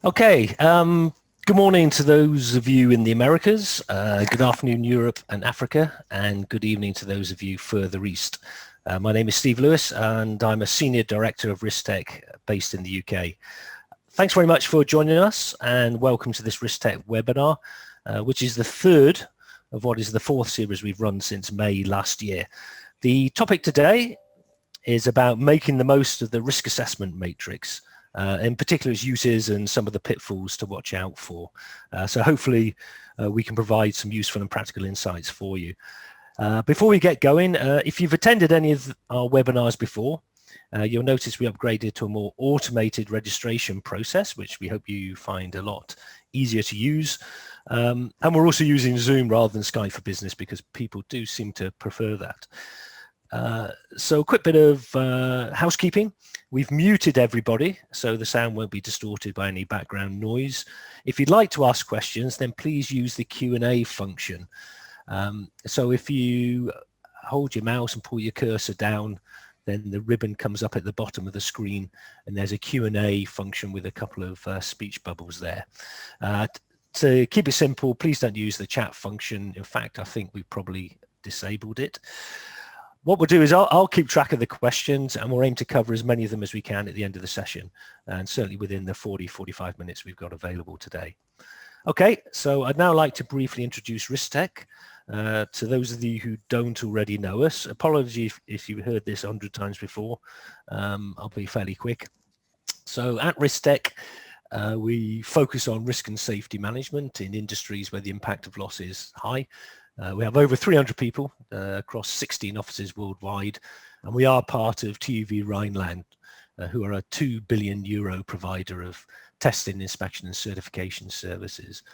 Okay, good morning to those of you in the Americas, good afternoon Europe and Africa, and good evening to those of you further east. My name is Steve Lewis and I'm a Senior Director of Risk Tech based in the UK. Thanks very much for joining us and welcome to this Risk Tech webinar, which is the third of what is the fourth series we've run since May last year. The topic today is about making the most of the risk assessment matrix. In particular its uses and some of the pitfalls to watch out for. So hopefully we can provide some useful and practical insights for you. Before we get going, if you've attended any of our webinars before, you'll notice we upgraded to a more automated registration process, which we hope you find a lot easier to use. And we're also using Zoom rather than Skype for Business because people do seem to prefer that. So a quick bit of housekeeping. We've muted everybody so the sound won't be distorted by any background noise. If you'd like to ask questions, then please use the Q&A function. So if you hold your mouse and pull your cursor down, then the ribbon comes up at the bottom of the screen and there's a Q&A function with a couple of speech bubbles there. To keep it simple, please don't use the chat function. In fact, I think we probably disabled it. What we'll do is I'll keep track of the questions and we'll aim to cover as many of them as we can at the end of the session, and certainly within the 45 minutes we've got available today. Okay, so I'd now like to briefly introduce Risk Tech. To those of you who don't already know us, apology if you've heard this 100 times before. I'll be fairly quick. So at Risk Tech, we focus on risk and safety management in industries where the impact of loss is high. We have over 300 people across 16 offices worldwide, and we are part of TÜV Rheinland, who are a €2 billion provider of testing, inspection and certification services.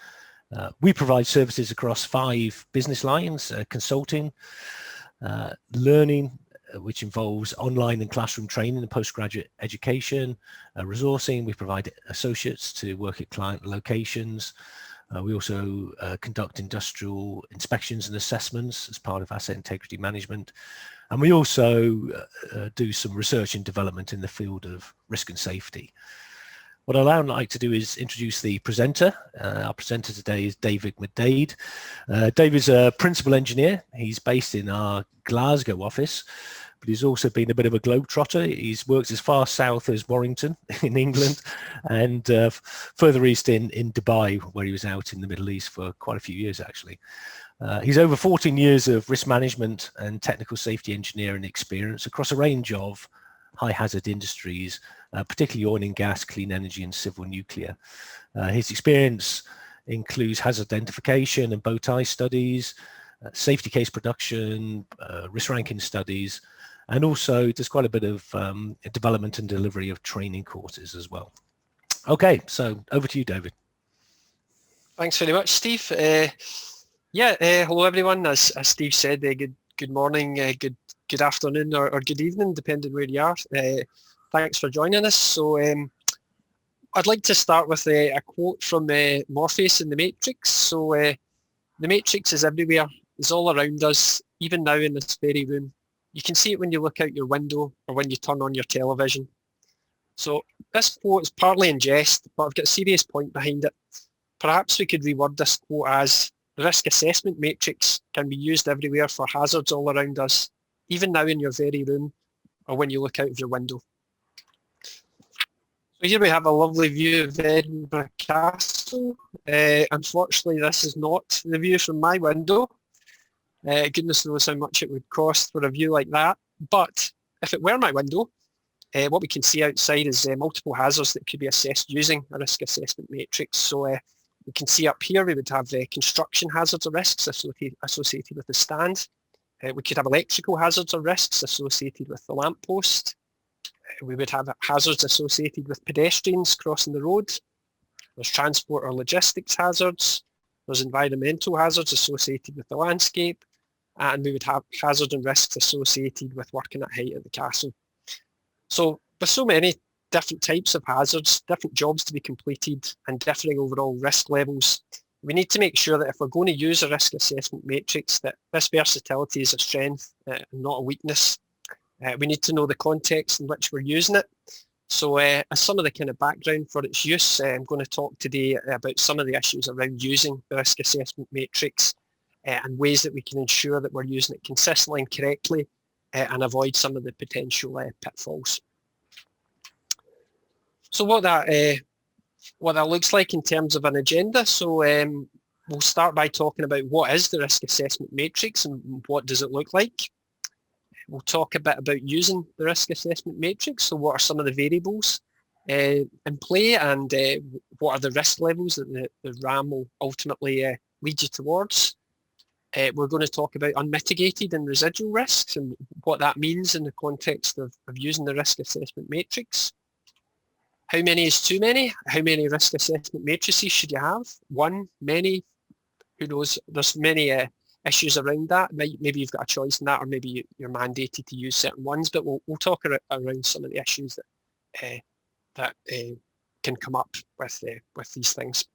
We provide services across 5 business lines: consulting, learning, which involves online and classroom training and postgraduate education, resourcing. We provide associates to work at client locations. We also conduct industrial inspections and assessments as part of asset integrity management. And we also do some research and development in the field of risk and safety. What I'd now like to do is introduce the presenter. Our presenter today is David McDade. David's a principal engineer. He's based in our Glasgow office, but he's also been a bit of a globetrotter. He's worked as far south as Warrington in England and further east in Dubai, where he was out in the Middle East for quite a few years, actually. He's over 14 years of risk management and technical safety engineering experience across a range of high hazard industries, particularly oil and gas, clean energy and civil nuclear. His experience includes hazard identification and bow tie studies, safety case production, risk ranking studies, and also there's quite a bit of development and delivery of training courses as well. Okay, so over to you, David. Thanks very much, Steve. Hello everyone. As Steve said, good morning, good afternoon, or good evening, depending where you are. Thanks for joining us. So I'd like to start with a quote from Morpheus in the Matrix. So the Matrix is everywhere. It's all around us, even now in this very room. You can see it when you look out your window or when you turn on your television. So this quote is partly in jest, but I've got a serious point behind it. Perhaps we could reword this quote as: the risk assessment matrix can be used everywhere for hazards all around us, even now in your very room or when you look out of your window. So here we have a lovely view of Edinburgh Castle. Unfortunately, this is not the view from my window. Goodness knows how much it would cost for a view like that. But if it were my window, what we can see outside is multiple hazards that could be assessed using a risk assessment matrix. So we can see up here we would have construction hazards or risks associated with the stand. We could have electrical hazards or risks associated with the lamppost. We would have hazards associated with pedestrians crossing the road. There's transport or logistics hazards. There's environmental hazards associated with the landscape. And we would have hazards and risks associated with working at height at the castle. So with so many different types of hazards, different jobs to be completed, and differing overall risk levels, we need to make sure that if we're going to use a risk assessment matrix, that this versatility is a strength and not a weakness. We need to know the context in which we're using it. So as some of the kind of background for its use, I'm going to talk today about some of the issues around using the risk assessment matrix and ways that we can ensure that we're using it consistently and correctly and avoid some of the potential pitfalls. So what that looks like in terms of an agenda. So we'll start by talking about what is the risk assessment matrix and what does it look like. We'll talk a bit about using the risk assessment matrix. So what are some of the variables in play and what are the risk levels that the RAM will ultimately lead you towards. We're going to talk about unmitigated and residual risks and what that means in the context of using the risk assessment matrix. How many is too many? How many risk assessment matrices should you have? One, many, who knows? There's many issues around that. Maybe you've got a choice in that, or maybe you're mandated to use certain ones, but we'll talk around some of the issues that can come up with these things.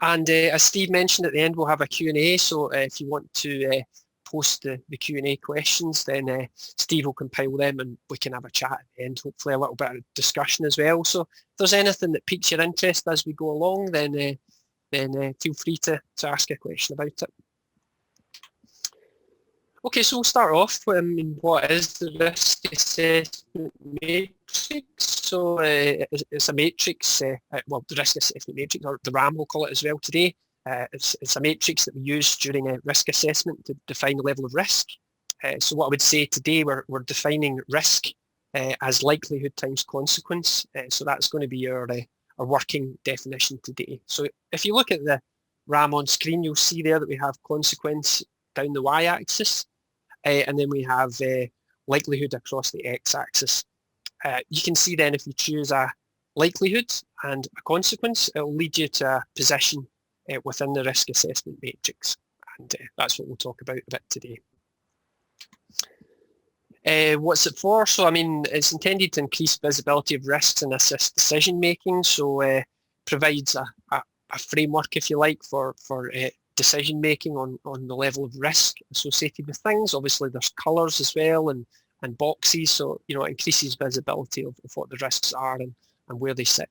And as Steve mentioned at the end, we'll have a Q&A. So if you want to post the Q&A questions, then Steve will compile them and we can have a chat at the end, hopefully a little bit of discussion as well. So if there's anything that piques your interest as we go along, then feel free to ask a question about it. Okay, so we'll start off with what is the risk assessment matrix. So it's a matrix, well, the risk assessment matrix, or the RAM we'll call it as well today. It's a matrix that we use during a risk assessment to define the level of risk. So what I would say today, we're defining risk as likelihood times consequence. So that's going to be our working definition today. So if you look at the RAM on screen, you'll see there that we have consequence down the y-axis, and then we have likelihood across the x-axis. You can see then if you choose a likelihood and a consequence, it will lead you to a position within the risk assessment matrix. And that's what we'll talk about a bit today. What's it for? So, I mean, it's intended to increase visibility of risks and assist decision making. So provides a framework, if you like, for decision making on the level of risk associated with things. Obviously, there's colours as well and boxes. So, you know, it increases visibility of what the risks are and where they sit.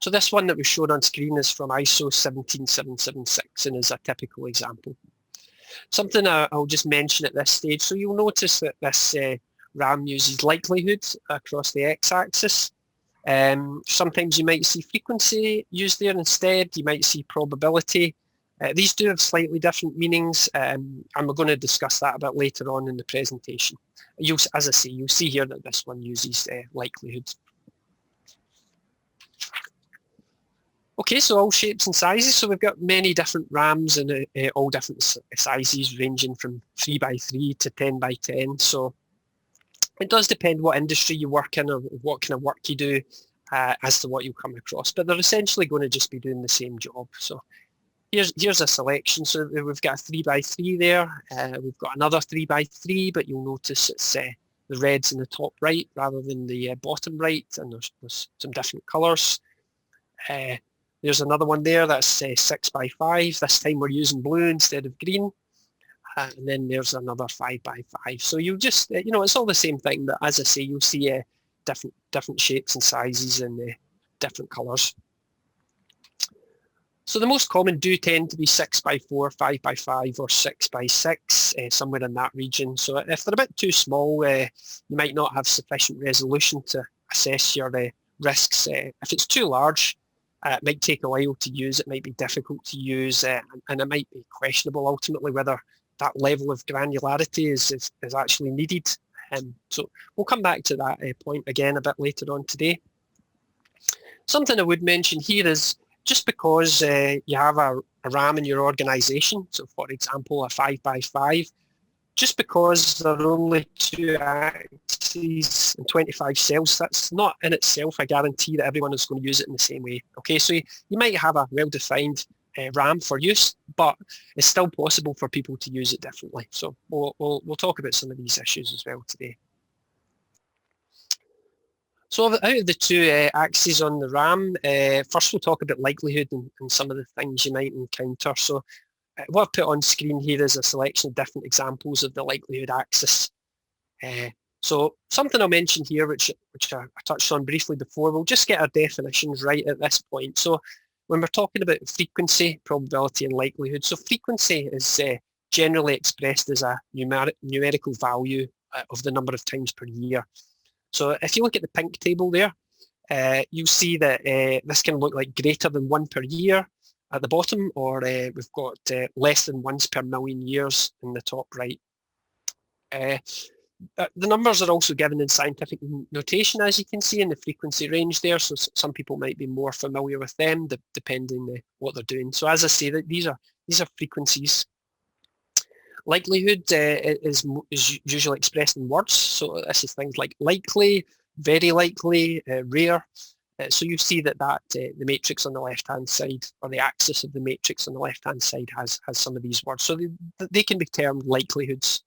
So this one that we showed on screen is from ISO 17776 and is a typical example. Something I'll just mention at this stage. So you'll notice that this RAM uses likelihood across the x-axis. Sometimes you might see frequency used there instead. You might see probability. These do have slightly different meanings, and we're going to discuss that a bit later on in the presentation. As I say, you'll see here that this one uses likelihood. Okay, so all shapes and sizes. So we've got many different RAMs and all different sizes ranging from 3x3 to 10x10. So it does depend what industry you work in or what kind of work you do as to what you'll come across. But they're essentially going to just be doing the same job. So here's a selection. So we've got a 3x3 there. We've got another 3x3, but you'll notice it's the red's in the top right rather than the bottom right, and there's some different colours. There's another one there that's 6x5. This time we're using blue instead of green. And then there's another 5x5. So you just, you know, it's all the same thing, but as I say, you'll see different shapes and sizes and different colours. So the most common do tend to be 6x4, 5x5 or 6x6, somewhere in that region. So if they're a bit too small, you might not have sufficient resolution to assess your risks. If it's too large, it might take a while to use, it might be difficult to use, and it might be questionable ultimately whether that level of granularity is actually needed. So we'll come back to that point again a bit later on today. Something I would mention here is just because you have a RAM in your organisation, so for example a 5x5, just because there are only 2 axes and 25 cells, that's not in itself a guarantee that everyone is going to use it in the same way. Okay, so you might have a well-defined RAM for use, but it's still possible for people to use it differently. So we'll talk about some of these issues as well today. So out of the 2 axes on the RAM, first we'll talk about likelihood and some of the things you might encounter. So what I've put on screen here is a selection of different examples of the likelihood axis. So something I'll mention here, which I touched on briefly before, we'll just get our definitions right at this point. So when we're talking about frequency, probability, and likelihood, so frequency is generally expressed as a numerical value of the number of times per year. So if you look at the pink table there, you'll see that this can look like greater than 1 per year at the bottom, or we've got less than once per million years in the top right. The numbers are also given in scientific notation, as you can see in the frequency range there. So some people might be more familiar with them, depending what they're doing. So as I say, that these are frequencies. Likelihood is usually expressed in words. So this is things like likely, very likely, rare. So you see that the matrix on the left-hand side, or the axis of the matrix on the left-hand side, has some of these words. So they can be termed likelihoods.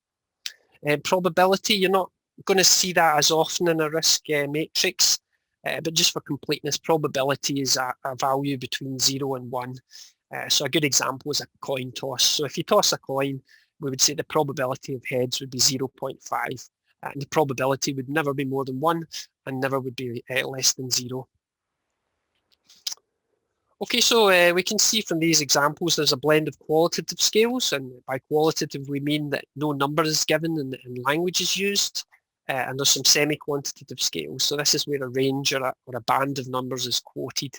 Probability, you're not going to see that as often in a risk matrix, but just for completeness, probability is a value between 0 and 1. So a good example is a coin toss. So if you toss a coin, we would say the probability of heads would be 0.5, and the probability would never be more than 1 and never would be less than 0. Okay, so we can see from these examples there's a blend of qualitative scales, and by qualitative we mean that no number is given and language is used, and there's some semi-quantitative scales. So this is where a range or a band of numbers is quoted.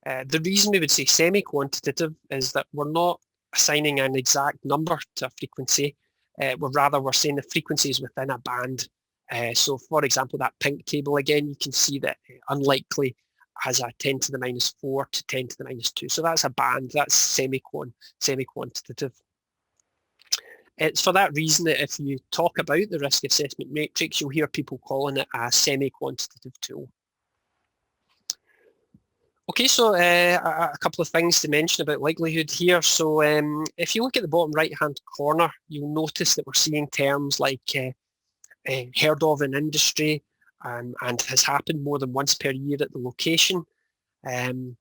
The reason we would say semi-quantitative is that we're not assigning an exact number to a frequency, we're saying the frequency is within a band. So for example, that pink table again, you can see that unlikely has a 10 to the minus 4 to 10 to the minus 2. So that's a band, that's semi-quantitative. It's for that reason that if you talk about the risk assessment matrix, you'll hear people calling it a semi-quantitative tool. Okay, so a couple of things to mention about likelihood here. So if you look at the bottom right-hand corner, you'll notice that we're seeing terms like heard of in industry, and has happened more than once per year at the location. And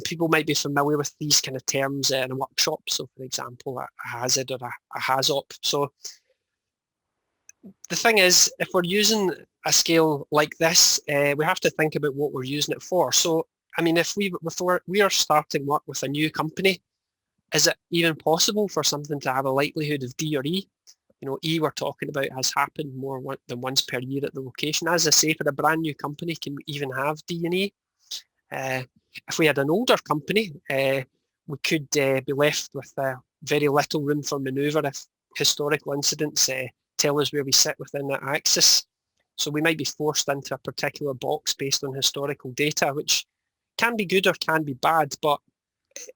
people might be familiar with these kind of terms in a workshop. So for example, a hazard or a HAZOP. So the thing is, if we're using a scale like this, we have to think about what we're using it for. So, I mean, if we are starting work with a new company, is it even possible for something to have a likelihood of D or E? You know, E we're talking about has happened more than once per year at the location. As I say, for a brand new company, can we even have D and E? If we had an older company, we could be left with very little room for manoeuvre if historical incidents tell us where we sit within that axis. So we might be forced into a particular box based on historical data, which can be good or can be bad, but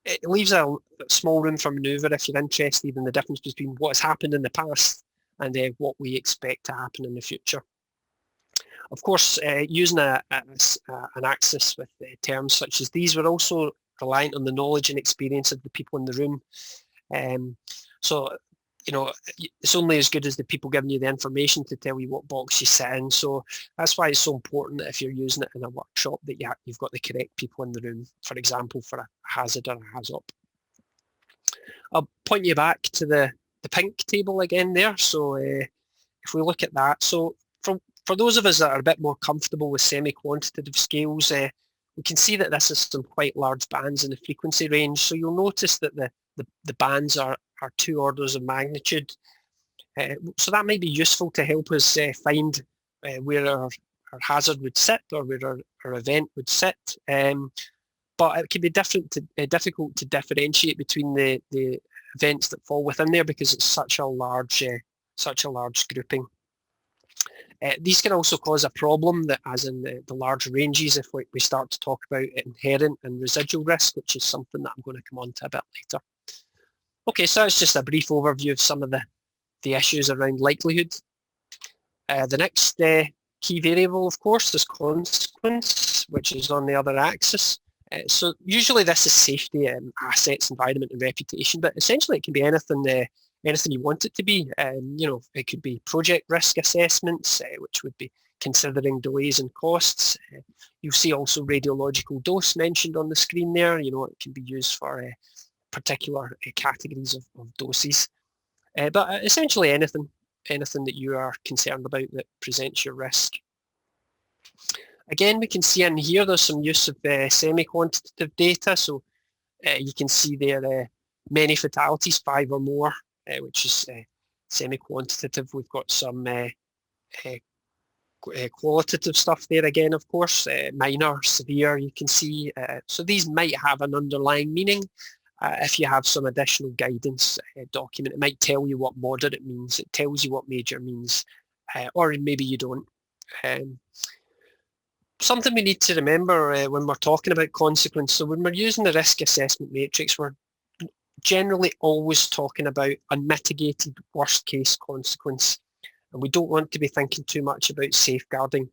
it leaves a small room for manoeuvre if you're interested in the difference between what has happened in the past and what we expect to happen in the future. Of course, using an axis with terms such as these, we're also reliant on the knowledge and experience of the people in the room. So, you know, it's only as good as the people giving you the information to tell you what box you sit in. So that's why it's so important that if you're using it in a workshop that you've got the correct people in the room, for example, for a hazard or a HAZOP. I'll point you back to the pink table again there. So if we look at that, so for those of us that are a bit more comfortable with semi-quantitative scales, we can see that this is some quite large bands in the frequency range. So you'll notice that the bands are 2 orders of magnitude. So that might be useful to help us find where our hazard would sit, or where our event would sit. But it can be difficult to differentiate between the events that fall within there because it's such a large grouping. These can also cause a problem, that, as in the large ranges, if we start to talk about inherent and residual risk, which is something that I'm going to come on to a bit later. Okay, so that's just a brief overview of some of the issues around likelihood. The next key variable, of course, is consequence, which is on the other axis. So usually this is safety, assets, environment, and reputation, but essentially it can be anything you want it to be. You know, it could be project risk assessments, which would be considering delays and costs. You'll see also radiological dose mentioned on the screen there. You know, it can be used for particular categories of doses. But essentially anything. anything that you are concerned about that presents your risk. Again, we can see in here there's some use of semi-quantitative data. So you can see there many fatalities, 5 or more, which is semi-quantitative. We've got some qualitative stuff there again, of course, minor, severe, you can see. So these might have an underlying meaning. If you have some additional guidance document, it might tell you what moderate means. It tells you what major means, or maybe you don't. Something we need to remember when we're talking about consequence, so when we're using the risk assessment matrix, we're generally always talking about unmitigated worst case consequence. And we don't want to be thinking too much about safeguarding.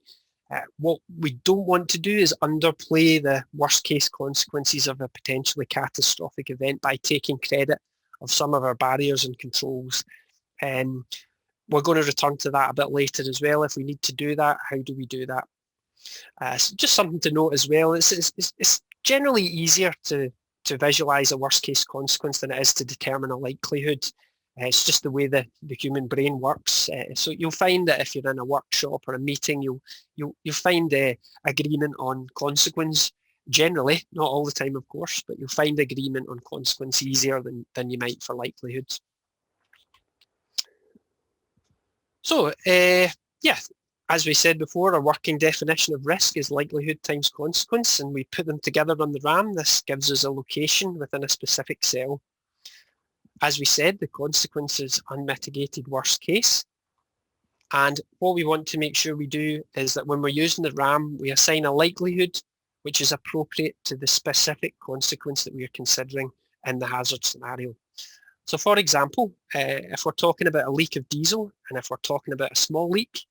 What we don't want to do is underplay the worst case consequences of a potentially catastrophic event by taking credit of some of our barriers and controls. We're going to return to that a bit later as well. If we need to do that, how do we do that? So just something to note as well. It's generally easier to visualize a worst case consequence than it is to determine a likelihood. It's just the way the human brain works. So you'll find that if you're in a workshop or a meeting, you'll find agreement on consequence. Generally, not all the time, of course, but you'll find agreement on consequence easier than you might for likelihood. So, yeah, as we said before, our working definition of risk is likelihood times consequence, and we put them together on the RAM. This gives us a location within a specific cell. As we said, the consequence is unmitigated worst case. And what we want to make sure we do is that when we're using the RAM, we assign a likelihood which is appropriate to the specific consequence that we are considering in the hazard scenario. So for example, if we're talking about a leak of diesel, and if we're talking about a small leak,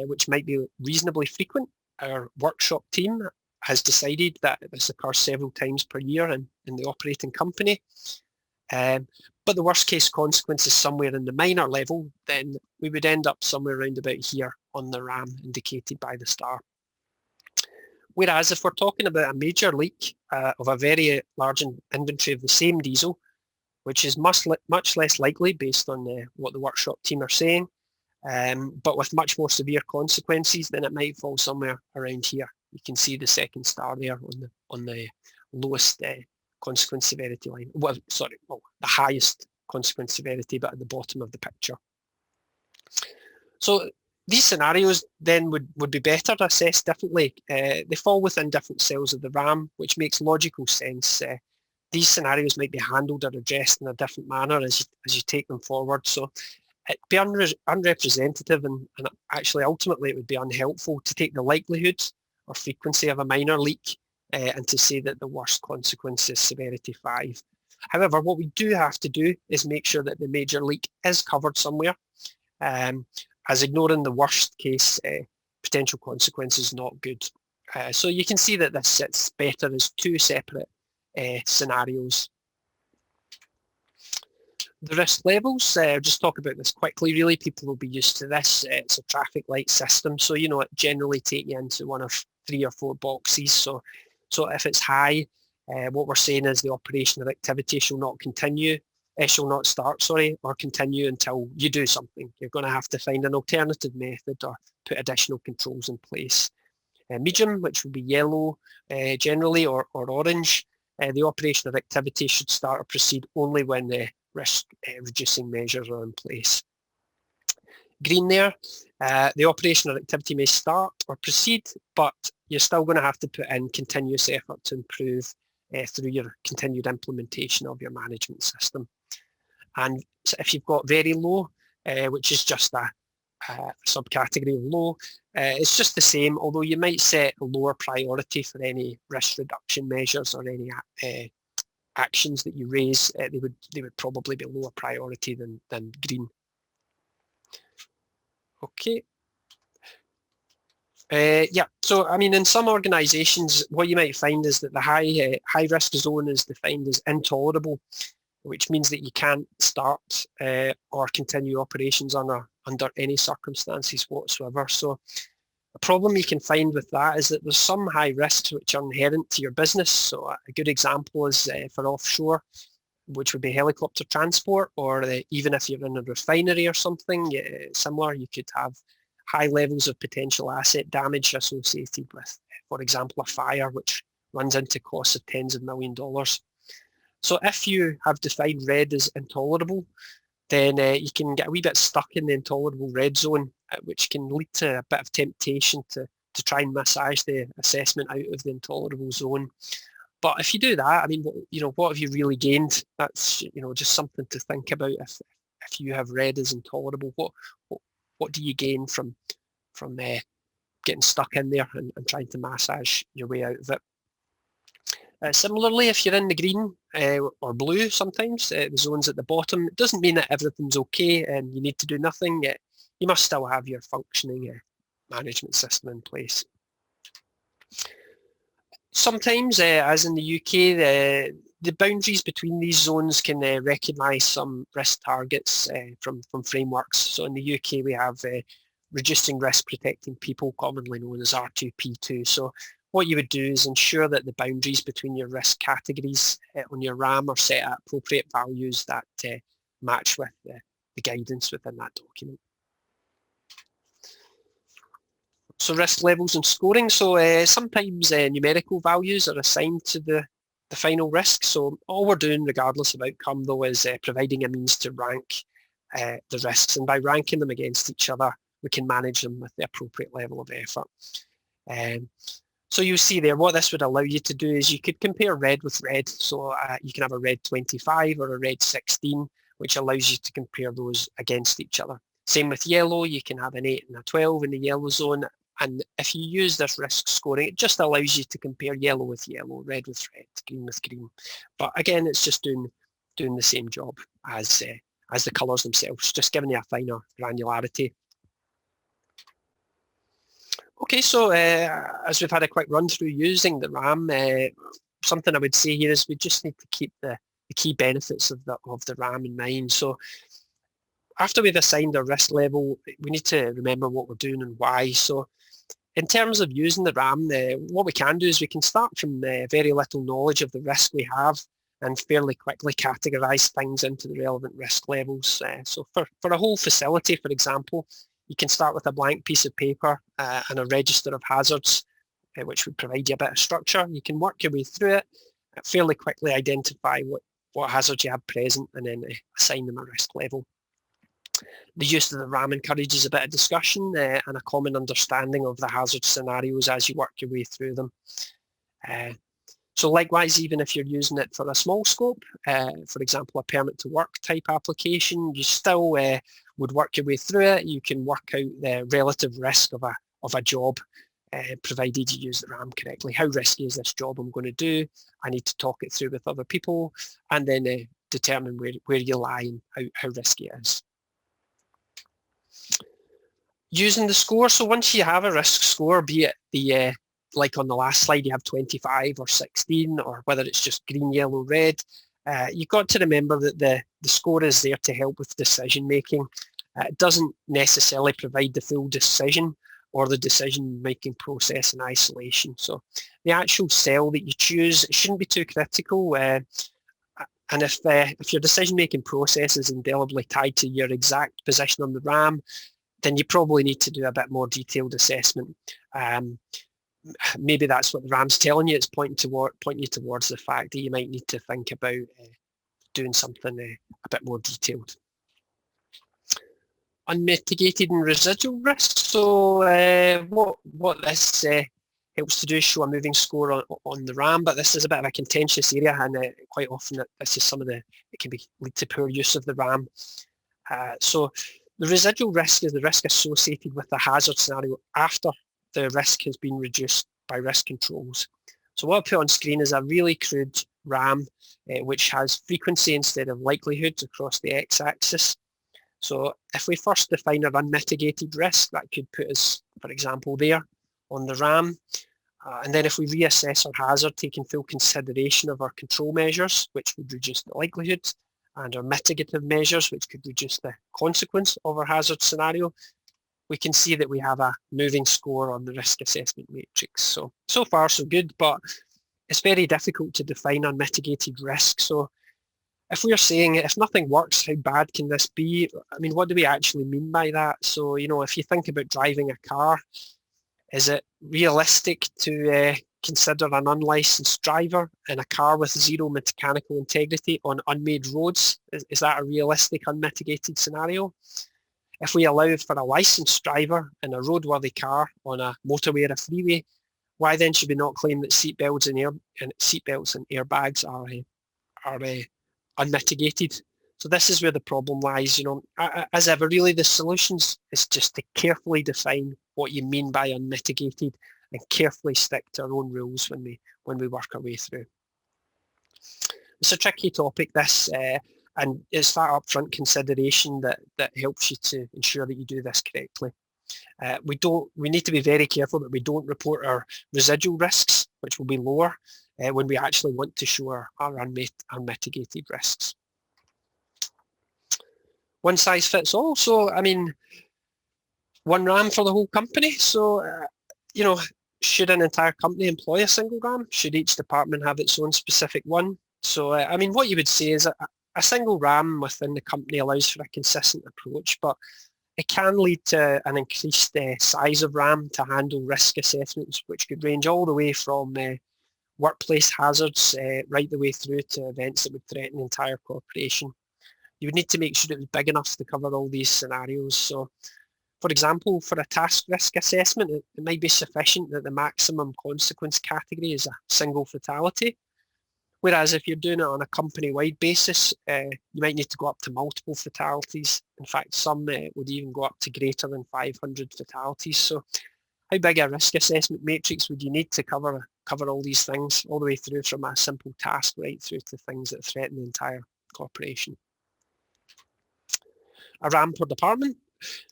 which might be reasonably frequent, our workshop team has decided that this occurs several times per year in the operating company. But the worst case consequence is somewhere in the minor level, then we would end up somewhere around about here on the RAM indicated by the star. Whereas if we're talking about a major leak of a very large inventory of the same diesel, which is much less likely based on what the workshop team are saying, but with much more severe consequences, then it might fall somewhere around here. You can see the second star there on the lowest consequence severity line. Well, the highest consequence severity, but at the bottom of the picture. So these scenarios then would be better assessed differently. They fall within different cells of the RAM, which makes logical sense. These scenarios might be handled or addressed in a different manner as you take them forward. So it'd be unrepresentative and actually ultimately it would be unhelpful to take the likelihood or frequency of a minor leak and to say that the worst consequence is severity 5. However, what we do have to do is make sure that the major leak is covered somewhere, as ignoring the worst case potential consequence is not good. So you can see that this sits better as two separate scenarios. The risk levels, just talk about this quickly really. People will be used to this. It's a traffic light system, so it generally take you into one of 3 or 4 boxes. So if it's high, what we're saying is the operation or activity shall not start, or continue until you do something. You're going to have to find an alternative method or put additional controls in place. Medium, which will be yellow generally, or orange, the operation of activity should start or proceed only when the risk reducing measures are in place. Green there, the operation or activity may start or proceed, but you're still going to have to put in continuous effort to improve through your continued implementation of your management system. And if you've got very low, which is just a subcategory of low, it's just the same, although you might set a lower priority for any risk reduction measures or any actions that you raise. They would probably be lower priority than green. Okay. Yeah, so I mean, in some organizations, what you might find is that the high risk zone is defined as intolerable, which means that you can't start or continue operations under any circumstances whatsoever. So a problem you can find with that is that there's some high risks which are inherent to your business. So a good example is for offshore. which would be helicopter transport, or even if you're in a refinery or something similar, you could have high levels of potential asset damage associated with, for example, a fire, which runs into costs of tens of $millions. So if you have defined red as intolerable, then you can get a wee bit stuck in the intolerable red zone, which can lead to a bit of temptation to try and massage the assessment out of the intolerable zone. But if you do that, I mean, what have you really gained? That's, just something to think about. If you have red as intolerable, what do you gain from getting stuck in there and trying to massage your way out of it? Similarly, if you're in the green or blue, sometimes the zones at the bottom, it doesn't mean that everything's okay and you need to do nothing. You must still have your functioning management system in place. Sometimes, as in the UK, the boundaries between these zones can recognise some risk targets from frameworks. So in the UK, we have reducing risk protecting people, commonly known as R2P2. So what you would do is ensure that the boundaries between your risk categories on your RAM are set at appropriate values that match with the guidance within that document. So risk levels and scoring. So sometimes numerical values are assigned to the final risk. So all we're doing, regardless of outcome, though, is providing a means to rank the risks. And by ranking them against each other, we can manage them with the appropriate level of effort. So you see there, what this would allow you to do is you could compare red with red. So you can have a red 25 or a red 16, which allows you to compare those against each other. Same with yellow, you can have an 8 and a 12 in the yellow zone. And if you use this risk scoring, it just allows you to compare yellow with yellow, red with red, green with green. But again, it's just doing the same job as the colours themselves, just giving you a finer granularity. Okay, so as we've had a quick run through using the RAM, something I would say here is we just need to keep the key benefits of the RAM in mind. So after we've assigned our risk level, we need to remember what we're doing and why. So in terms of using the RAM, what we can do is we can start from very little knowledge of the risk we have and fairly quickly categorise things into the relevant risk levels. So for a whole facility, for example, you can start with a blank piece of paper and a register of hazards, which would provide you a bit of structure. You can work your way through it, fairly quickly identify what hazards you have present, and then assign them a risk level. The use of the RAM encourages a bit of discussion and a common understanding of the hazard scenarios as you work your way through them. So likewise, even if you're using it for a small scope, for example, a permit to work type application, you still would work your way through it. You can work out the relative risk of a job, provided you use the RAM correctly. How risky is this job I'm going to do? I need to talk it through with other people, and then determine where you lie and how risky it is. Using the score, so once you have a risk score, be it the like on the last slide, you have 25 or 16, or whether it's just green, yellow, red, you've got to remember that the score is there to help with decision making. It doesn't necessarily provide the full decision or the decision-making process in isolation. So the actual cell that you choose, it shouldn't be too critical. And if your decision-making process is indelibly tied to your exact position on the RAM, then you probably need to do a bit more detailed assessment. Maybe that's what the RAM's telling you. It's pointing you towards the fact that you might need to think about doing something a bit more detailed. Unmitigated and residual risk. So what this helps to do is show a moving score on the RAM, but this is a bit of a contentious area, and quite often this is it can lead to poor use of the RAM. So the residual risk is the risk associated with the hazard scenario after the risk has been reduced by risk controls. So what I put on screen is a really crude RAM, which has frequency instead of likelihood across the x-axis. So if we first define an unmitigated risk, that could put us, for example, there on the RAM. And then if we reassess our hazard, taking full consideration of our control measures, which would reduce the likelihood, and our mitigative measures, which could reduce the consequence of our hazard scenario, we can see that we have a moving score on the risk assessment matrix. So far so good, but it's very difficult to define unmitigated risk. So if we're saying if nothing works, how bad can this be? I mean, what do we actually mean by that? So, if you think about driving a car, is it realistic to consider an unlicensed driver in a car with zero mechanical integrity on unmade roads? Is that a realistic, unmitigated scenario? If we allow for a licensed driver in a roadworthy car on a motorway or a freeway, why then should we not claim that seatbelts and airbags are unmitigated? So this is where the problem lies. As ever, really, the solutions is just to carefully define what you mean by unmitigated and carefully stick to our own rules when we work our way through. It's a tricky topic, this, and it's that upfront consideration that helps you to ensure that you do this correctly. We need to be very careful that we don't report our residual risks, which will be lower when we actually want to show our unmitigated risks. One size fits all. So, I mean, one RAM for the whole company. So, should an entire company employ a single RAM? Should each department have its own specific one? So, I mean, what you would say is a single RAM within the company allows for a consistent approach, but it can lead to an increased size of RAM to handle risk assessments, which could range all the way from workplace hazards right the way through to events that would threaten the entire corporation. You would need to make sure it was big enough to cover all these scenarios. So, for example, for a task risk assessment, it might be sufficient that the maximum consequence category is a single fatality. Whereas if you're doing it on a company-wide basis, you might need to go up to multiple fatalities. In fact, some would even go up to greater than 500 fatalities. So how big a risk assessment matrix would you need to cover all these things, all the way through from a simple task right through to things that threaten the entire corporation? A RAM per department?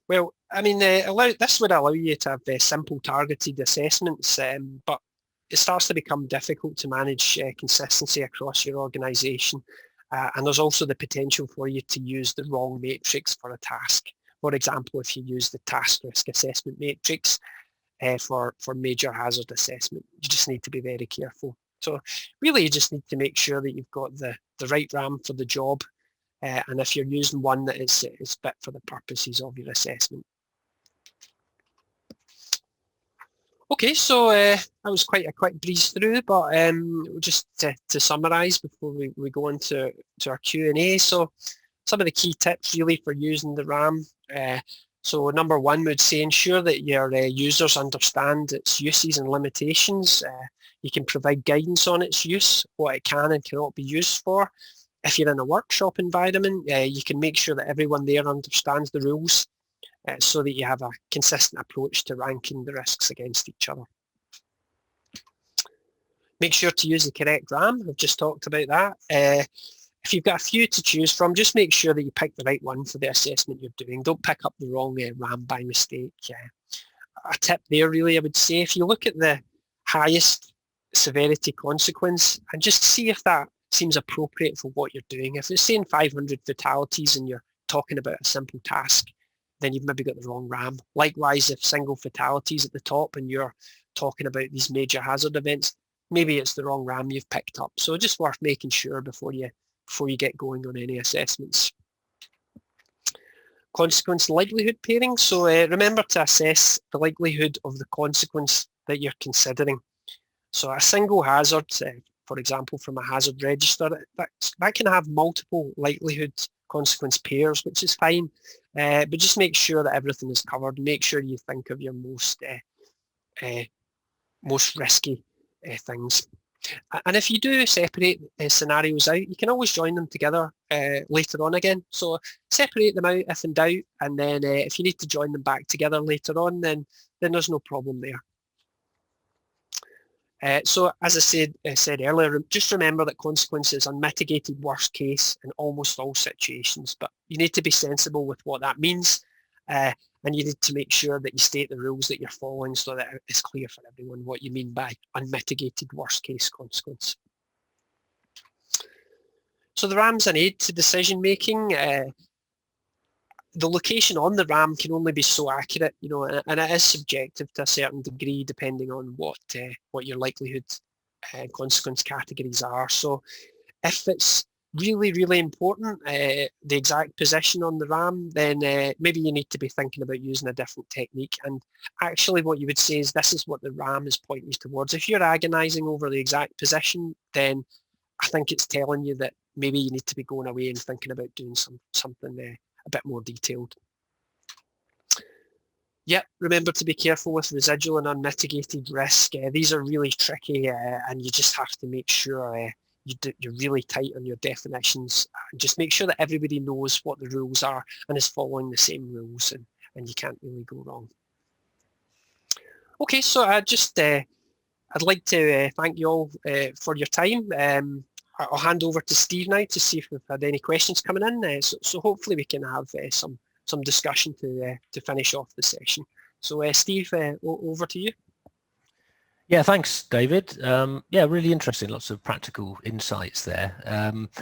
Well, I mean, this would allow you to have simple targeted assessments, but it starts to become difficult to manage consistency across your organisation. And there's also the potential for you to use the wrong matrix for a task. For example, if you use the task risk assessment matrix for major hazard assessment, you just need to be very careful. So really, you just need to make sure that you've got the right RAM for the job. And if you're using one that is fit for the purposes of your assessment. Okay, so that was quite a quick breeze through, but just to summarise before we go into our Q&A. So some of the key tips really for using the RAM. So number one would say ensure that your users understand its uses and limitations. You can provide guidance on its use, what it can and cannot be used for. If you're in a workshop environment, you can make sure that everyone there understands the rules so that you have a consistent approach to ranking the risks against each other. Make sure to use the correct RAM. I've just talked about that. If you've got a few to choose from, just make sure that you pick the right one for the assessment you're doing. Don't pick up the wrong RAM by mistake. A tip there really, I would say, if you look at the highest severity consequence and just see if that seems appropriate for what you're doing. If it's saying 500 fatalities and you're talking about a simple task, then you've maybe got the wrong RAM. Likewise, if single fatalities at the top and you're talking about these major hazard events, maybe it's the wrong RAM you've picked up. So just worth making sure before you get going on any assessments. Consequence likelihood pairing. So remember to assess the likelihood of the consequence that you're considering. So a single hazard, for example, from a hazard register, that can have multiple likelihood consequence pairs, which is fine. But just make sure that everything is covered. Make sure you think of your most risky things. And if you do separate scenarios out, you can always join them together later on again. So separate them out if in doubt, and then if you need to join them back together later on, then there's no problem there. So as I said earlier, just remember that consequence is unmitigated worst case in almost all situations, but you need to be sensible with what that means, and you need to make sure that you state the rules that you're following so that it's clear for everyone what you mean by unmitigated worst case consequence. So the RAM's an aid to decision making. The location on the RAM can only be so accurate, and it is subjective to a certain degree depending on what your likelihood consequence categories are. So if it's really, really important, the exact position on the RAM, then maybe you need to be thinking about using a different technique. And actually what you would say is this is what the RAM is pointing you towards. If you're agonizing over the exact position, then I think it's telling you that maybe you need to be going away and thinking about doing something a bit more detailed. Yep, remember to be careful with residual and unmitigated risk. These are really tricky, and you just have to make sure you're really tight on your definitions. And just make sure that everybody knows what the rules are and is following the same rules, and you can't really go wrong. Okay, so I'd like to thank you all for your time. I'll hand over to Steve now to see if we've had any questions coming in. So hopefully we can have some discussion to finish off the session. So Steve, over to you. Yeah, thanks, David. Yeah, really interesting. Lots of practical insights there.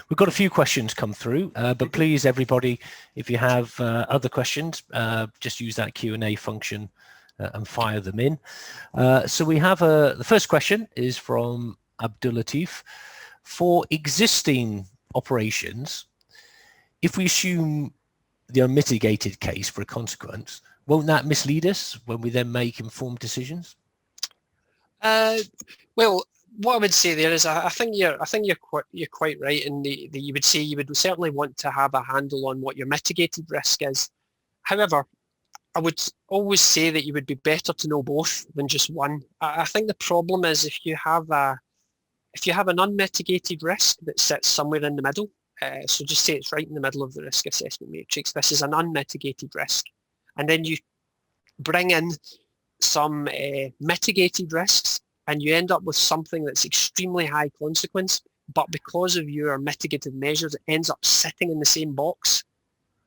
We've got a few questions come through, but please, everybody, if you have other questions, just use that Q&A function and fire them in. So we have the first question is from Abdul Latif. For existing operations, if we assume the unmitigated case for a consequence, won't that mislead us when we then make informed decisions? Well, what I would say there is, I think you're quite right in the you would say you would certainly want to have a handle on what your mitigated risk is. However, I would always say that you would be better to know both than just one. I think the problem is if you have an unmitigated risk that sits somewhere in the middle. So just say it's right in the middle of the risk assessment matrix. This is an unmitigated risk, and then you bring in some mitigated risks, and you end up with something that's extremely high consequence, but because of your mitigative measures, it ends up sitting in the same box.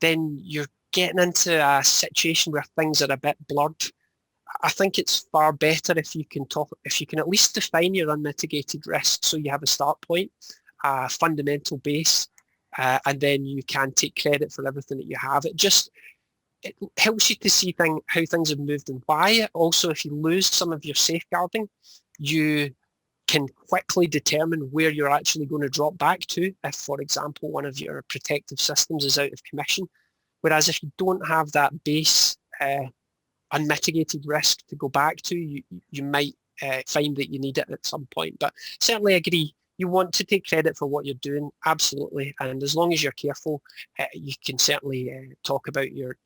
Then you're getting into a situation where things are a bit blurred. I think it's far better if you can at least define your unmitigated risk, so you have a start point, a fundamental base, and then you can take credit for everything that you have. It helps you to see how things have moved and why. Also, if you lose some of your safeguarding, you can quickly determine where you're actually going to drop back to if, for example, one of your protective systems is out of commission. Whereas if you don't have that base unmitigated risk to go back to, you might find that you need it at some point. But certainly agree, you want to take credit for what you're doing, absolutely. And as long as you're careful, you can certainly talk about your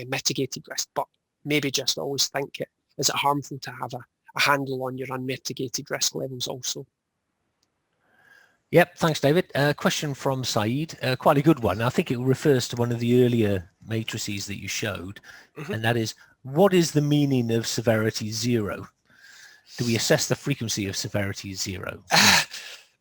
mitigated risk, but maybe just always think, is it harmful to have a handle on your unmitigated risk levels also? Yep, thanks, David. Question from Saeed, quite a good one. I think it refers to one of the earlier matrices that you showed, and that is, what is the meaning of severity 0? Do we assess the frequency of severity 0?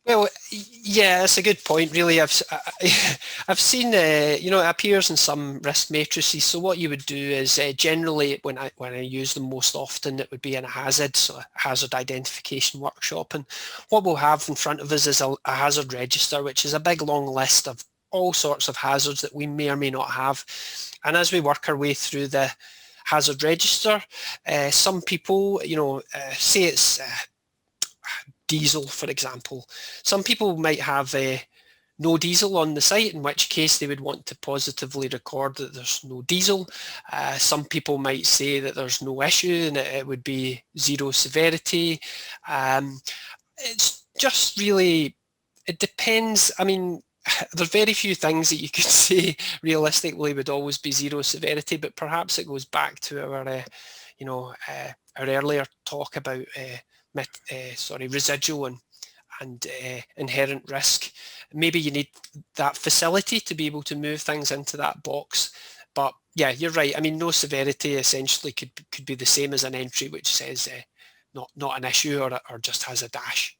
Well, yeah, that's a good point. Really, I've seen, it appears in some risk matrices. So what you would do is generally when I use them most often, it would be in a hazard identification workshop. And what we'll have in front of us is a hazard register, which is a big long list of all sorts of hazards that we may or may not have. And as we work our way through the hazard register, some people, say it's diesel, for example. Some people might have no diesel on the site, in which case they would want to positively record that there's no diesel. Some people might say that there's no issue and it would be 0 severity. It's just really, it depends. I mean, there are very few things that you could say realistically would always be 0 severity, but perhaps it goes back to our, our earlier talk about residual and inherent risk. Maybe you need that facility to be able to move things into that box. But yeah, you're right. I mean, no severity essentially could be the same as an entry which says not an issue or just has a dash.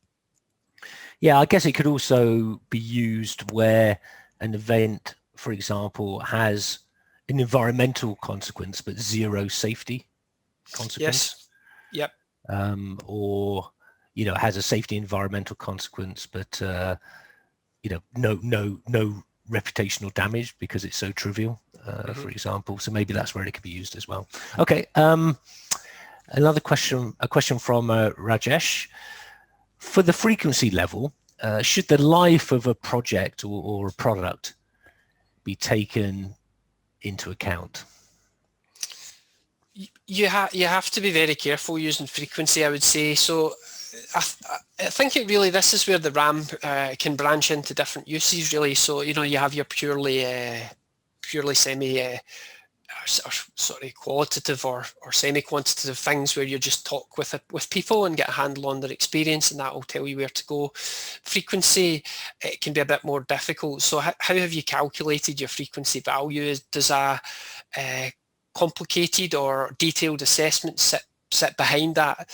Yeah, I guess it could also be used where an event, for example, has an environmental consequence but 0 safety consequence. Yes. Yep. Or has a safety environmental consequence, but no reputational damage because it's so trivial, for example. So maybe that's where it could be used as well. Okay. A question from Rajesh. For the frequency level, should the life of a project or a product be taken into account? You have to be very careful using frequency, I would say. So I think this is where the RAM can branch into different uses, really. So, you have your purely semi qualitative or semi-quantitative things where you just talk with people and get a handle on their experience, and that will tell you where to go. Frequency, it can be a bit more difficult. So how have you calculated your frequency value? Does a complicated or detailed assessment sit behind that?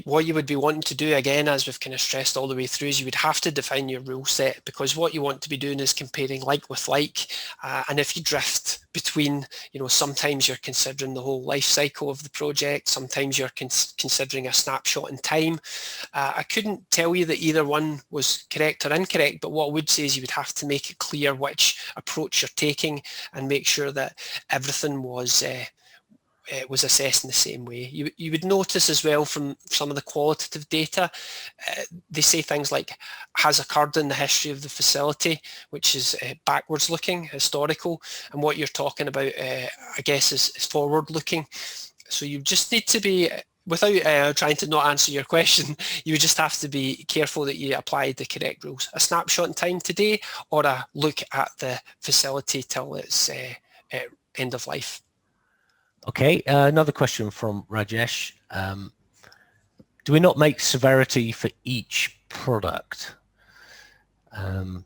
What you would be wanting to do, again, as we've kind of stressed all the way through, is you would have to define your rule set, because what you want to be doing is comparing like with like. And if you drift between, sometimes you're considering the whole life cycle of the project, sometimes you're considering a snapshot in time. I couldn't tell you that either one was correct or incorrect, but what I would say is you would have to make it clear which approach you're taking and make sure that everything was assessed in the same way. You would notice as well from some of the qualitative data, they say things like has occurred in the history of the facility, which is backwards looking, historical, and what you're talking about, I guess, is forward looking. So you just need to be, without trying to not answer your question, you just have to be careful that you apply the correct rules. A snapshot in time today, or a look at the facility till its end of life. Okay, another question from Rajesh. Do we not make severity for each product? Then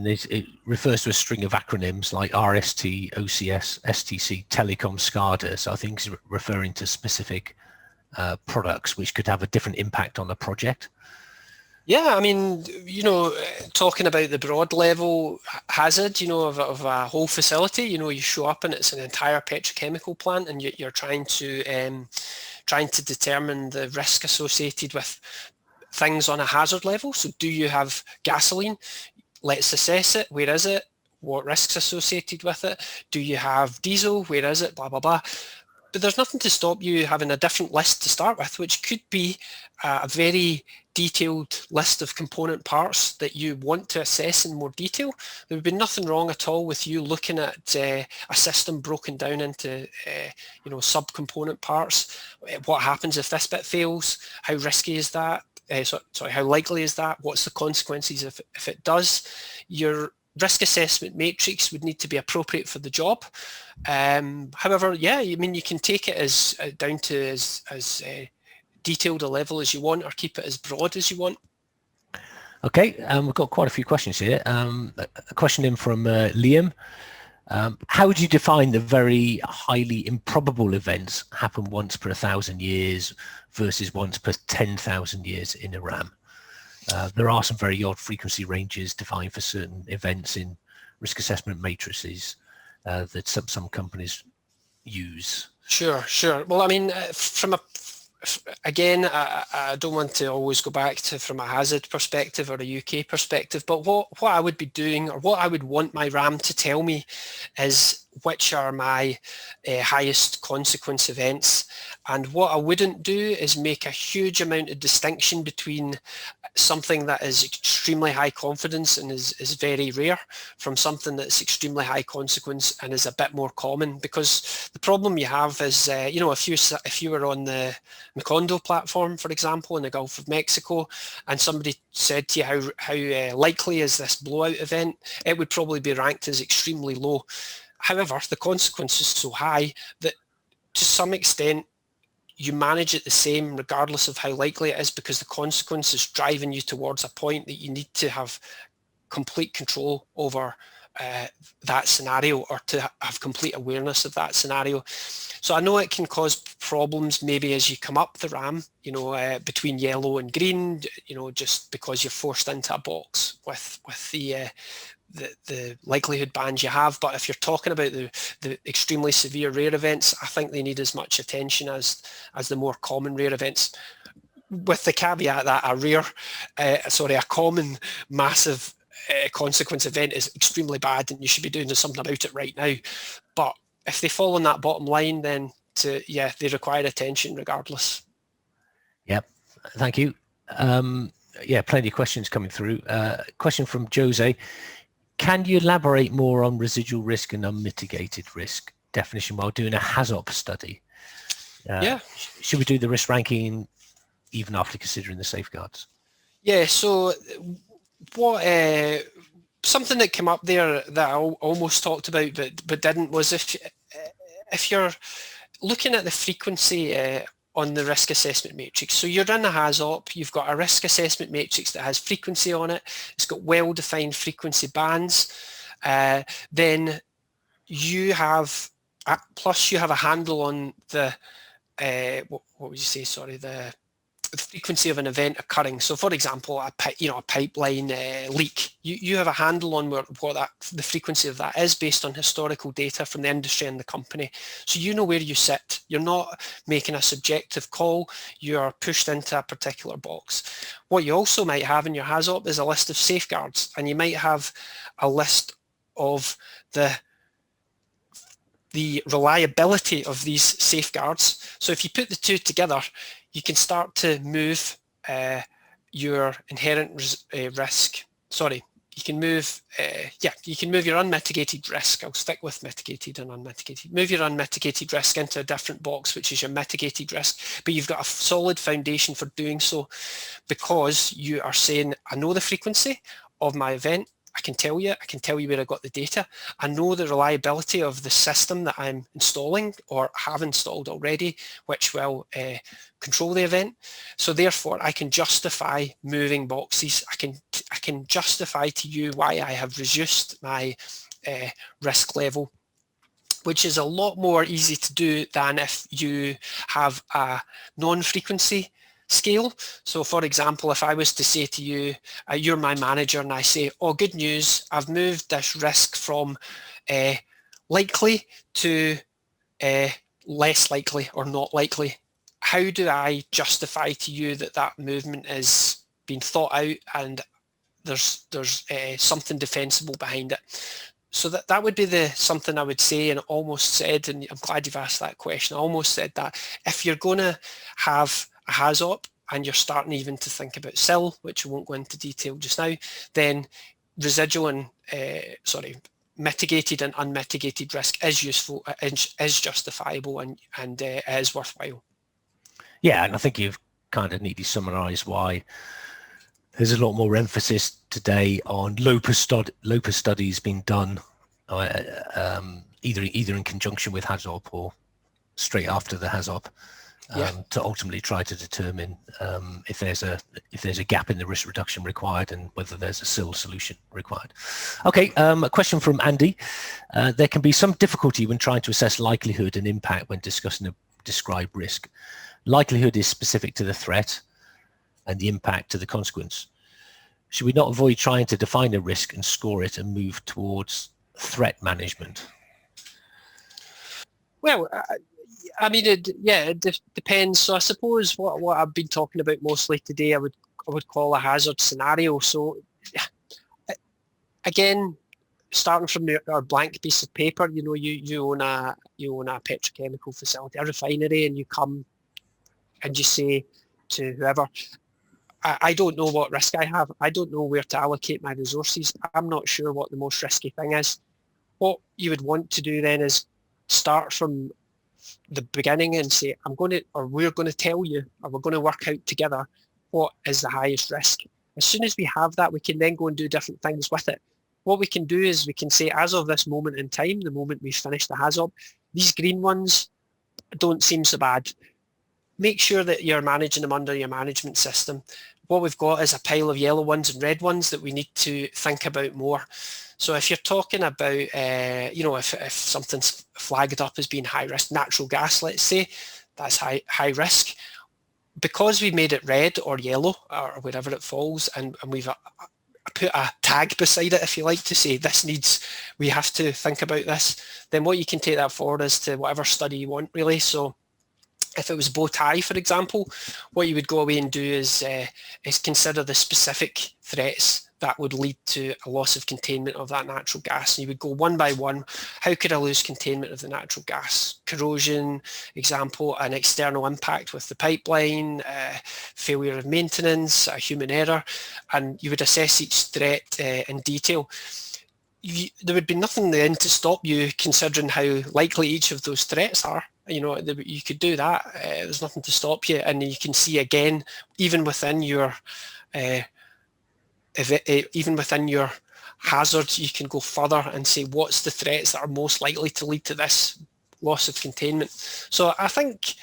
it refers to a string of acronyms like RST, OCS, STC, Telecom, SCADA. So I think it's referring to specific products which could have a different impact on the project. Yeah, I mean, talking about the broad level hazard, of a whole facility, you show up and it's an entire petrochemical plant, and you're trying to determine the risk associated with things on a hazard level. So do you have gasoline? Let's assess it. Where is it? What risks associated with it? Do you have diesel? Where is it? Blah, blah, blah. But there's nothing to stop you having a different list to start with, which could be a very detailed list of component parts that you want to assess in more detail. There would be nothing wrong at all with you looking at a system broken down into sub-component parts. What happens if this bit fails? How risky is that? How likely is that? What's the consequences if it does? Your risk assessment matrix would need to be appropriate for the job. However, yeah, I mean, you can take it as down to as detailed a level as you want, or keep it as broad as you want. Okay, we've got quite a few questions here. A question in from Liam. How would you define the very highly improbable events happen once per 1,000 years versus once per 10,000 years in a RAM? There are some very odd frequency ranges defined for certain events in risk assessment matrices that some companies use. Sure. Well, I mean, again, I don't want to always go back to from a hazard perspective or a UK perspective, but what I would be doing, or what I would want my RAM to tell me, is which are my highest consequence events. And what I wouldn't do is make a huge amount of distinction between something that is extremely high confidence and is very rare from something that's extremely high consequence and is a bit more common. Because the problem you have is, if you were on the Macondo platform, for example, in the Gulf of Mexico, and somebody said to you how likely is this blowout event, it would probably be ranked as extremely low. However, the consequence is so high that to some extent you manage it the same regardless of how likely it is, because the consequence is driving you towards a point that you need to have complete control over that scenario, or to have complete awareness of that scenario. So I know it can cause problems maybe as you come up the RAM, between yellow and green, just because you're forced into a box with the likelihood bands you have. But if you're talking about the extremely severe rare events, I think they need as much attention as the more common rare events, with the caveat that a common massive consequence event is extremely bad and you should be doing something about it right now. But if they fall on that bottom line, then they require attention regardless. Yep, thank you. Yeah, plenty of questions coming through. Question from Jose. Can you elaborate more on residual risk and unmitigated risk definition while doing a HAZOP study? Yeah. Should we do the risk ranking even after considering the safeguards? Yeah, so what something that came up there that I almost talked about but didn't was if you're looking at the frequency on the risk assessment matrix. So you're in a HAZOP, you've got a risk assessment matrix that has frequency on it, it's got well-defined frequency bands, then you have, plus you have a handle on the, what would you say, sorry, the frequency of an event occurring. So for example, a pipeline leak, you have a handle on what the frequency of that is based on historical data from the industry and the company. So you know where you sit. You're not making a subjective call. You are pushed into a particular box. What you also might have in your HAZOP is a list of safeguards, and you might have a list of the reliability of these safeguards. So if you put the two together, you can start to move your inherent risk. Sorry, you can move, you can move your unmitigated risk. I'll stick with mitigated and unmitigated. Move your unmitigated risk into a different box, which is your mitigated risk. But you've got a solid foundation for doing so because you are saying, I know the frequency of my event. I can tell you where I got the data. I know the reliability of the system that I'm installing or have installed already, which will control the event. So therefore, I can justify moving boxes. I can justify to you why I have reduced my risk level, which is a lot more easy to do than if you have a non-frequency scale. So for example, if I was to say to you, you're my manager, and I say, oh, good news, I've moved this risk from likely to less likely or not likely. How do I justify to you that that movement is being thought out and there's something defensible behind it? So that would be something I would say, and almost said, and I'm glad you've asked that question, I almost said that if you're going to have a HAZOP and you're starting even to think about SIL, which I won't go into detail just now, then residual and, mitigated and unmitigated risk is useful, is justifiable, and is worthwhile. Yeah, and I think you've kind of neatly summarised why there's a lot more emphasis today on LOPA studies being done either in conjunction with HAZOP or straight after the HAZOP to ultimately try to determine if there's a gap in the risk reduction required and whether there's a SIL solution required. Okay, a question from Andy. There can be some difficulty when trying to assess likelihood and impact when discussing a described risk. Likelihood is specific to the threat and the impact to the consequence. Should we not avoid trying to define a risk and score it and move towards threat management? Well, I mean, it depends. So I suppose what I've been talking about mostly today, I would call a hazard scenario. So again, starting from our blank piece of paper, you own a petrochemical facility, a refinery, and you come and you say to whoever, I don't know what risk I have. I don't know where to allocate my resources. I'm not sure what the most risky thing is. What you would want to do then is start from the beginning and say, we're going to tell you, or we're going to work out together what is the highest risk. As soon as we have that, we can then go and do different things with it. What we can do is we can say, as of this moment in time, the moment we've finished the HAZOP, these green ones don't seem so bad. Make sure that you're managing them under your management system. What we've got is a pile of yellow ones and red ones that we need to think about more. So if you're talking about, if something's flagged up as being high risk, natural gas, let's say, that's high risk. Because we made it red or yellow or wherever it falls, and we've put a tag beside it, if you like, to say we have to think about this, then what you can take that forward is to whatever study you want, really. So if it was bow tie, for example, what you would go away and do is consider the specific threats that would lead to a loss of containment of that natural gas. And you would go one by one. How could I lose containment of the natural gas? Corrosion, example, an external impact with the pipeline, failure of maintenance, a human error, and you would assess each threat in detail. There would be nothing then to stop you considering how likely each of those threats are. You could do that. There's nothing to stop you, and you can see again, even within your hazard, you can go further and say what's the threats that are most likely to lead to this loss of containment. So I think,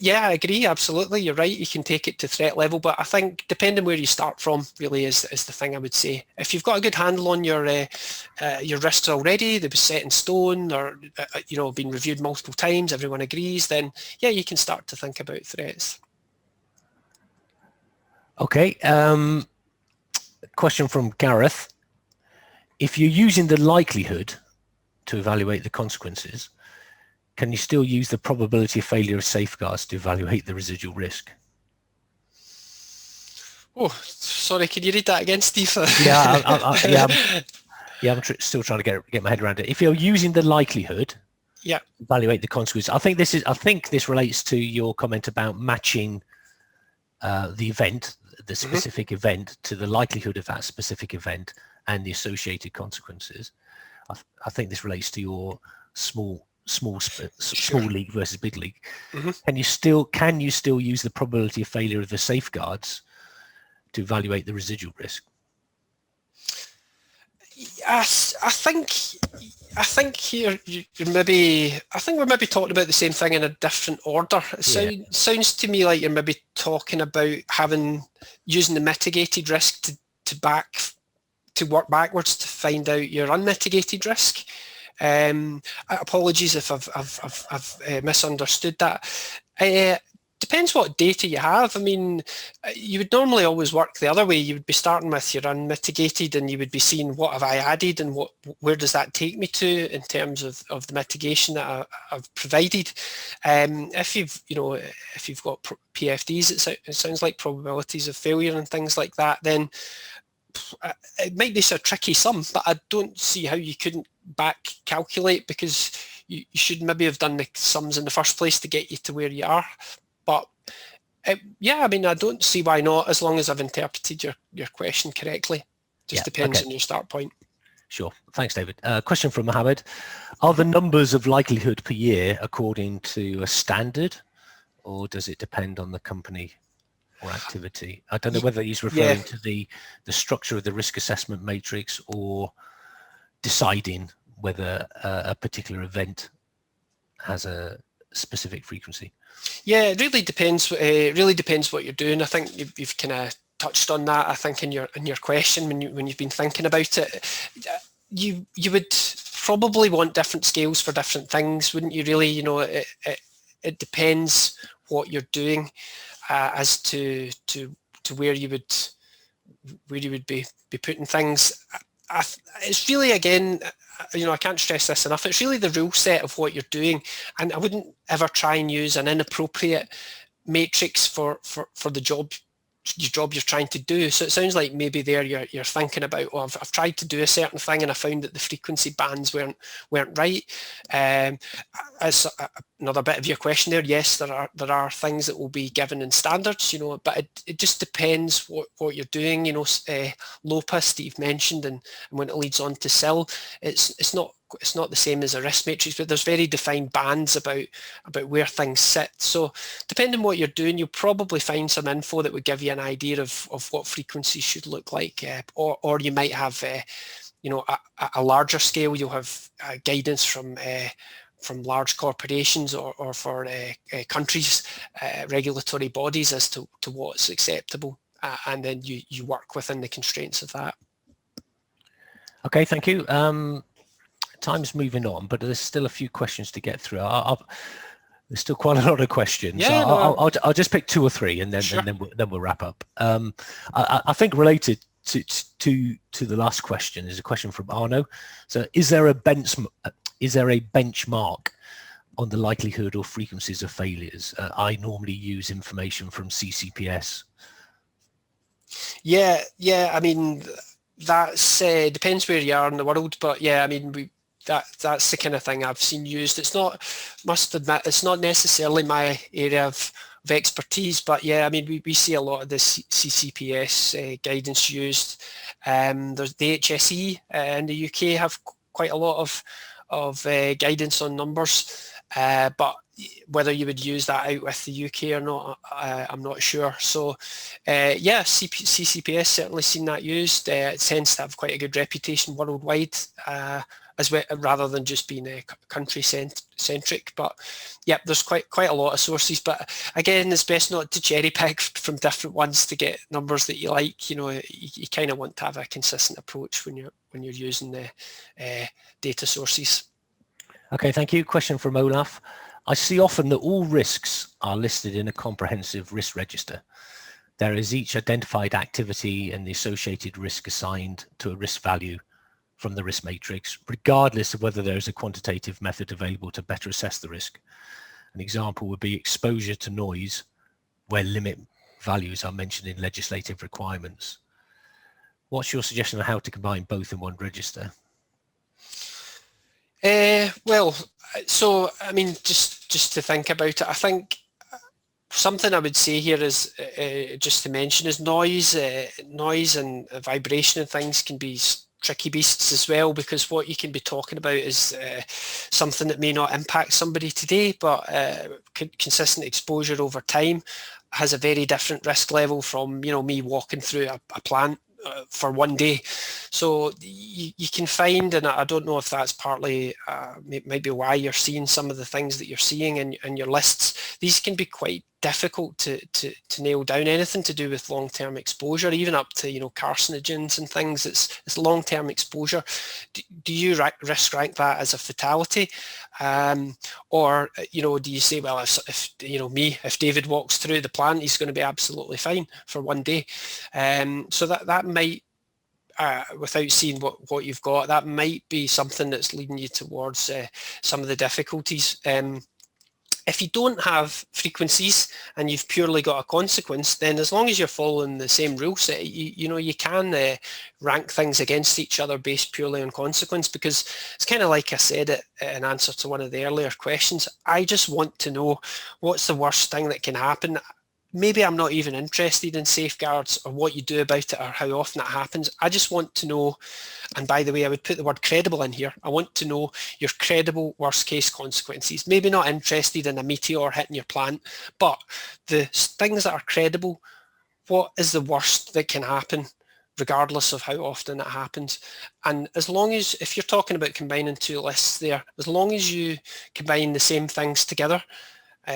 yeah, I agree, absolutely, you're right, you can take it to threat level, but I think depending where you start from really is the thing I would say. If you've got a good handle on your risks already, they were set in stone or been reviewed multiple times, everyone agrees, then yeah, you can start to think about threats. Okay, question from Gareth. If you're using the likelihood to evaluate the consequences, can you still use the probability of failure of safeguards to evaluate the residual risk? Oh, sorry, can you read that again, Steve? Yeah, I'm still trying to get my head around it. If you're using the likelihood, yeah, evaluate the consequences. I think this relates to your comment about matching the event, the specific event, to the likelihood of that specific event and the associated consequences. I think this relates to your small league versus big league. Can you still use the probability of failure of the safeguards to evaluate the residual risk? Yes, I think here we're maybe talking about the same thing in a different order. It sounds to me like you're maybe talking about using the mitigated risk to work backwards to find out your unmitigated risk. Apologies if I've misunderstood that. Depends what data you have. I mean, you would normally always work the other way. You would be starting with your unmitigated and you would be seeing what have I added and where does that take me to in terms of the mitigation that I've provided. If you've got PFDs, it sounds like probabilities of failure and things like that, then it might be a tricky sum, but I don't see how you couldn't back calculate, because you should maybe have done the sums in the first place to get you to where you are. But yeah, I mean, I don't see why not, as long as I've interpreted your question correctly. Just depends on your start point. Sure. Thanks, David. Question from Mohammed. Are the numbers of likelihood per year according to a standard, or does it depend on the company or activity? I don't know whether he's referring to the structure of the risk assessment matrix or deciding whether a particular event has a specific frequency. Yeah, it really depends. It really depends what you're doing. I think you've kind of touched on that. I think in your question when you've been thinking about it, you would probably want different scales for different things, wouldn't you? Really, it depends what you're doing as to where you would be putting things. It's really, again, I can't stress this enough, it's really the rule set of what you're doing, and I wouldn't ever try and use an inappropriate matrix for the job you're trying to do. So it sounds like maybe there you're thinking about, oh, I've tried to do a certain thing and I found that the frequency bands weren't right. As another bit of your question there, yes, there are things that will be given in standards, but it just depends what you're doing. LOPA, Steve mentioned, and when it leads on to SIL, it's not the same as a risk matrix, but there's very defined bands about where things sit. So depending on what you're doing, you'll probably find some info that would give you an idea of what frequencies should look like, or you might have a larger scale. You'll have guidance from large corporations or for countries, regulatory bodies as to what's acceptable, and then you work within the constraints of that. Okay, thank you. Time's moving on, but there's still a few questions to get through. There's still quite a lot of questions. Yeah, I'll just pick two or three, and then sure. then we'll wrap up. I think related to the last question is a question from Arno. So, is there a benchmark on the likelihood or frequencies of failures? I normally use information from CCPS. Yeah. I mean, That's depends where you are in the world, but yeah, I mean that's the kind of thing I've seen used. It's not, must admit, it's not necessarily my area of expertise, but yeah, I mean we see a lot of the CCPS guidance used. There's the HSE in the UK have quite a lot of guidance on numbers, but whether you would use that out with the UK or not, I'm not sure. So yeah, CCPS certainly seen that used. It tends to have quite a good reputation worldwide, as well, rather than just being country centric. But yeah, there's quite a lot of sources. But again, it's best not to cherry pick from different ones to get numbers that you like. You know, you kind of want to have a consistent approach when you're using the data sources. Okay, thank you. Question from Olaf. I see often that all risks are listed in a comprehensive risk register. There is each identified activity and the associated risk assigned to a risk value from the risk matrix, regardless of whether there is a quantitative method available to better assess the risk. An example would be exposure to noise, where limit values are mentioned in legislative requirements. What's your suggestion on how to combine both in one register? Well, so I mean, just to think about it, I think something I would say here is just to mention is noise. Noise and vibration and things can be tricky beasts as well, because what you can be talking about is something that may not impact somebody today, but consistent exposure over time has a very different risk level from, you know, me walking through a plant for one day. So you can find, and I don't know if that's partly maybe why you're seeing some of the things that you're seeing in your lists. These can be quite difficult to nail down. Anything to do with long-term exposure, even up to, you know, carcinogens and things, it's long-term exposure. Do you risk rank that as a fatality, or, you know, do you say, well, if you know me, if David walks through the plant, he's going to be absolutely fine for one day? So that might, without seeing what you've got, that might be something that's leading you towards some of the difficulties. If you don't have frequencies and you've purely got a consequence, then as long as you're following the same rule set, you know, you can rank things against each other based purely on consequence, because it's kind of like I said it in answer to one of the earlier questions. I just want to know what's the worst thing that can happen. Maybe I'm not even interested in safeguards or what you do about it or how often it happens. I just want to know, and by the way, I would put the word credible in here. I want to know your credible worst case consequences. Maybe not interested in a meteor hitting your plant, but the things that are credible, what is the worst that can happen regardless of how often it happens? And as long as, if you're talking about combining two lists there, as long as you combine the same things together,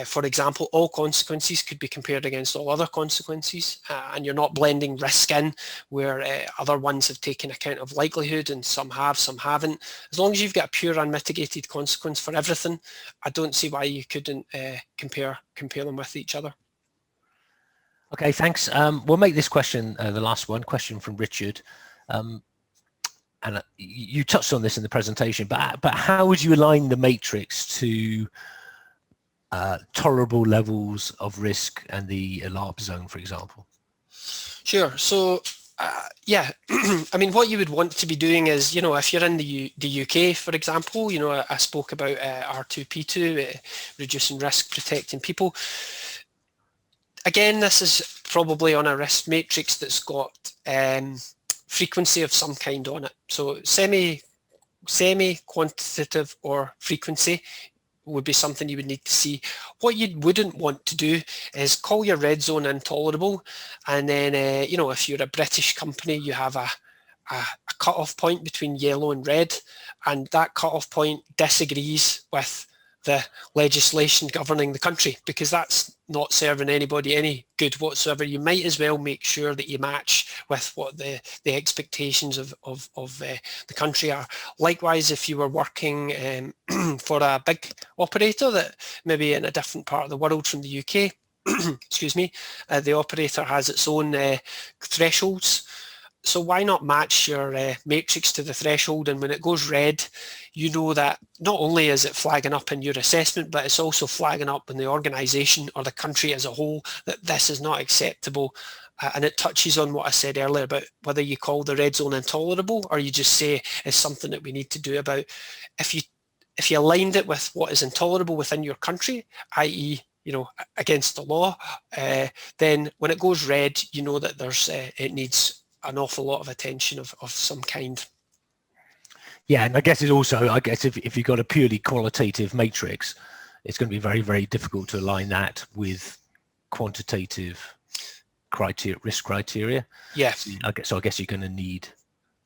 for example, all consequences could be compared against all other consequences, and you're not blending risk in where other ones have taken account of likelihood and some have, some haven't. As long as you've got a pure unmitigated consequence for everything, I don't see why you couldn't compare them with each other. Okay, thanks. We'll make this question the last one, question from Richard. And you touched on this in the presentation, but how would you align the matrix to tolerable levels of risk and the alarm zone, for example? Sure. So yeah, I mean, what you would want to be doing is, you know, if you're in the UK, for example, you know, I spoke about R2P2, reducing risk, protecting people. Again, this is probably on a risk matrix that's got frequency of some kind on it. So semi-quantitative or frequency would be something you would need to see. What you wouldn't want to do is call your red zone intolerable, and then you know, if you're a British company, you have a cut-off point between yellow and red, and that cut-off point disagrees with the legislation governing the country, because that's not serving anybody any good whatsoever. You might as well make sure that you match with what the expectations of the country are. Likewise, if you were working for a big operator that maybe in a different part of the world from the UK, excuse me, the operator has its own thresholds. So why not match your matrix to the threshold, and when it goes red, you know that not only is it flagging up in your assessment, but it's also flagging up in the organisation or the country as a whole that this is not acceptable and it touches on what I said earlier about whether you call the red zone intolerable or you just say it's something that we need to do about. If you aligned it with what is intolerable within your country, i.e., against the law, then when it goes red, you know that it needs an awful lot of attention of some kind. Yeah, and I guess if you've got a purely qualitative matrix, it's going to be very, very difficult to align that with quantitative risk criteria. Yeah. So I guess you're going to need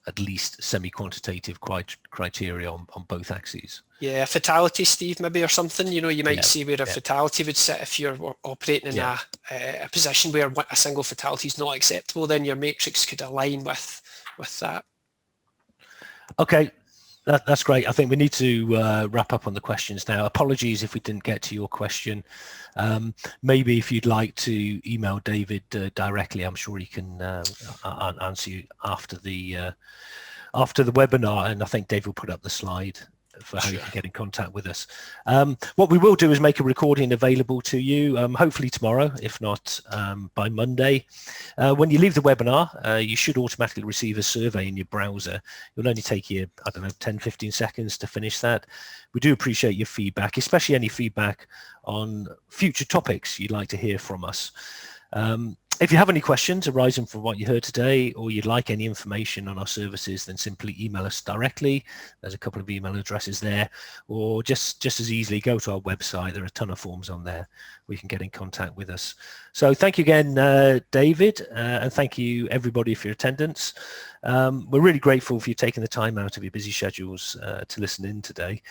at least semi-quantitative criteria on both axes. Yeah, a fatality, Steve, maybe, or something. You might see where a fatality would sit if you're operating in a position where a single fatality is not acceptable. Then your matrix could align with that. Okay, that's great. I think we need to wrap up on the questions now. Apologies if we didn't get to your question. Maybe if you'd like to email David directly, I'm sure he can answer you after the webinar, and I think Dave will put up the slide for how you can get in contact with us. What we will do is make a recording available to you, hopefully tomorrow, if not by Monday. When you leave the webinar, you should automatically receive a survey in your browser. It'll only take you, 10-15 seconds to finish that. We do appreciate your feedback, especially any feedback on future topics you'd like to hear from us. If you have any questions arising from what you heard today, or you'd like any information on our services, then simply email us directly. There's a couple of email addresses there, or just as easily go to our website. There are a ton of forms on there where you can get in contact with us. So thank you again, David, and thank you everybody for your attendance. We're really grateful for you taking the time out of your busy schedules to listen in today.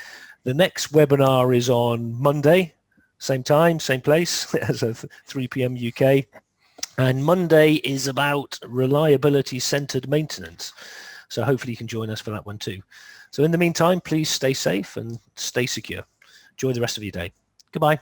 The next webinar is on Monday, same time, same place, as of 3 p.m. UK. And Monday is about reliability-centered maintenance. So hopefully you can join us for that one too. So in the meantime, please stay safe and stay secure. Enjoy the rest of your day. Goodbye.